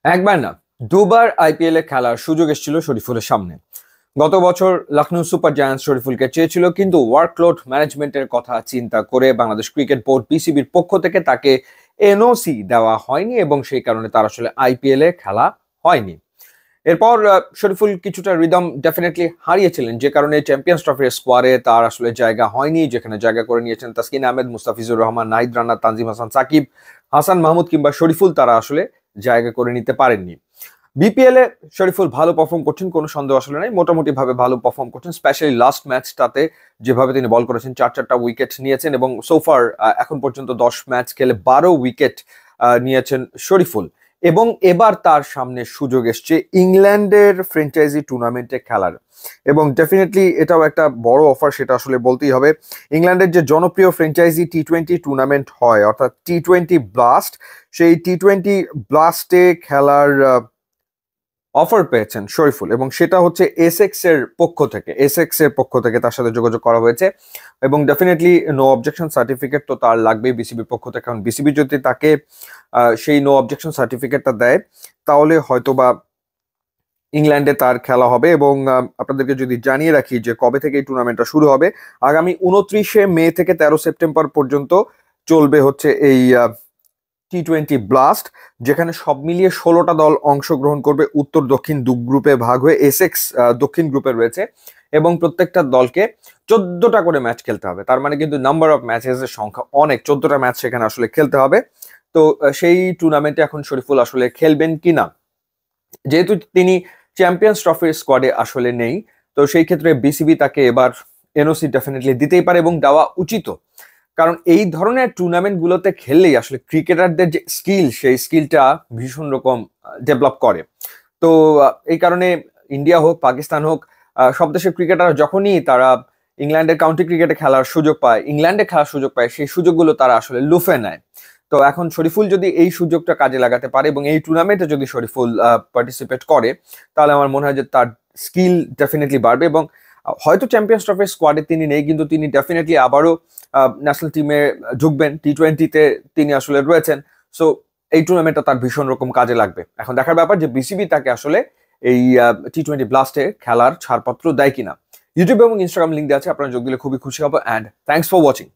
একবার না, দুবার আইপিএল এ খেলার সুযোগ এসেছিল শরীফুলের সামনে। গত বছর লখনৌ সুপার জায়ান্টস শরীফুলকে চেয়েছিল, কিন্তু ওয়ার্কলোড ম্যানেজমেন্টের কথা চিন্তা করে বাংলাদেশ ক্রিকেট বোর্ড বিসিবির পক্ষ থেকে তাকে এনওসি দেওয়া হয়নি এবং সেই কারণে তার আসলে আইপিএল এ খেলা হয়নি। এরপর শরীফুল কিছুটা রিদম ডেফিনেটলি হারিয়েছিলেন, যে কারণে চ্যাম্পিয়ন্স ট্রফির স্কোয়াডে তার আসলে জায়গা হয়নি, যেখানে জায়গা করে নিয়েছেন তাসকিন আহমেদ, মুস্তাফিজুর রহমান, নাহিদ রানা, তানজিম হাসান সাকিব, হাসান মাহমুদ কিংবা শরীফুল। তারা আসলে জায়গা করে নিতে পারেননি। বিপিএল এ শরীফুল ভালো পারফর্ম করছেন, কোনো সন্দেহ আসলে নাই। মোটামুটি ভাবে ভালো পারফর্ম করছেন, স্পেশালি লাস্ট ম্যাচটাতে যেভাবে তিনি বল করেছেন, চারটা উইকেট নিয়েছেন এবং সোফার এখন পর্যন্ত 10 ম্যাচ খেলে 12 উইকেট নিয়েছেন শরীফুল। এবং এবার তার সামনে সুযোগ এসছে ইংল্যান্ডের ফ্র্যাঞ্চাইজি টুর্নামেন্টে খেলার, এবং ডেফিনেটলি এটাও একটা বড় অফার, সেটা আসলে বলতেই হবে। ইংল্যান্ডের যে জনপ্রিয় ফ্র্যাঞ্চাইজি টি-20 টুর্নামেন্ট হয়, অর্থাৎ টি-20 ব্লাস্ট, সেই টি-20 ব্লাস্টে খেলার অফার পেয়েছেন শরীফুল, এবং সেটা হচ্ছে এসএক্স এর পক্ষ থেকে তার সাথে যোগাযোগ করা হয়েছে। এবং ডেফিনেটলি নো অবজেকশন সার্টিফিকেট তো তার লাগবে বিসিবির পক্ষ থেকে। কারণ বিসিবি যদি তাকে সেই নো অবজেকশন সার্টিফিকেটটা দেয়, তাহলে হয়তোবা ইংল্যান্ডে তার খেলা হবে। এবং আপনাদেরকে যদি জানিয়ে রাখি যে কবে থেকে এই টুর্নামেন্টটা শুরু হবে, আগামী 29শে মে থেকে 13 সেপ্টেম্বর পর্যন্ত চলবে হচ্ছে এই টি-20 ব্লাস্ট, যেখানে সব মিলিয়ে 16টা দল অংশগ্রহণ করবে। উত্তর দক্ষিণ দু গ্রুপে ভাগ হয়ে এসএক্স দক্ষিণ গ্রুপে রয়েছে, এবং প্রত্যেকটা দলকে 14টা করে ম্যাচ খেলতে হবে। তার মানে কিন্তু নাম্বার অফ ম্যাচেস এর সংখ্যা অনেক, 14টা ম্যাচ সেখানে আসলে খেলতে হবে। তো সেই টুর্নামেন্টে এখন শরীফুল আসলে খেলবেন কিনা, যেহেতু তিনি চ্যাম্পিয়ন্স ট্রফির স্কোয়াডে আসলে নেই, তো সেই ক্ষেত্রে বিসিবি তাকে এবার এনওসি ডেফিনেটলি দিতেই পারে এবং দেওয়া উচিত। কারণ এই ধরনের টুর্নামেন্ট গুলোতে খেললেই আসলে ক্রিকেটারদের যে স্কিল, সেই স্কিলটা ভীষণ রকম ডেভেলপ করে। তো এই কারণে ইন্ডিয়া হোক, পাকিস্তান হোক, সব দেশের ক্রিকেটার যখনই তারা ইংল্যান্ডের কাউন্টি ক্রিকেটে খেলার সুযোগ পায়, ইংল্যান্ডে খেলার সুযোগ পায়, সেই সুযোগগুলো তারা আসলে লুফে নেয়। তো এখন শরীফুল যদি এই সুযোগটা কাজে লাগাতে পারে এবং এই টুর্নামেন্টে যদি শরীফুল পার্টিসিপেট করে, তাহলে আমার মনে হয় যে তার স্কিল ডেফিনেটলি বাড়বে। এবং হয়তো চ্যাম্পিয়ন্স ট্রফির স্কোয়াডে তিনি নেই, কিন্তু তিনি ডেফিনেটলি আবারও ন্যাশনাল টিমে ঢুকবেন। টি-20তে তিনি আসলে রয়েছেন। সো এই টুর্নামেন্টটা তার ভীষণ রকম কাজে লাগবে। এখন দেখার ব্যাপার যে বিসিবি তাকে আসলে এই টি-20 ব্লাস্টে খেলার ছাড়পত্র দেয় কিনা। ইউটিউব এবং ইনস্টাগ্রাম লিঙ্ক দেওয়া আছে, আপনারা যোগ দিলে খুবই খুশি হবো। And thanks for watching.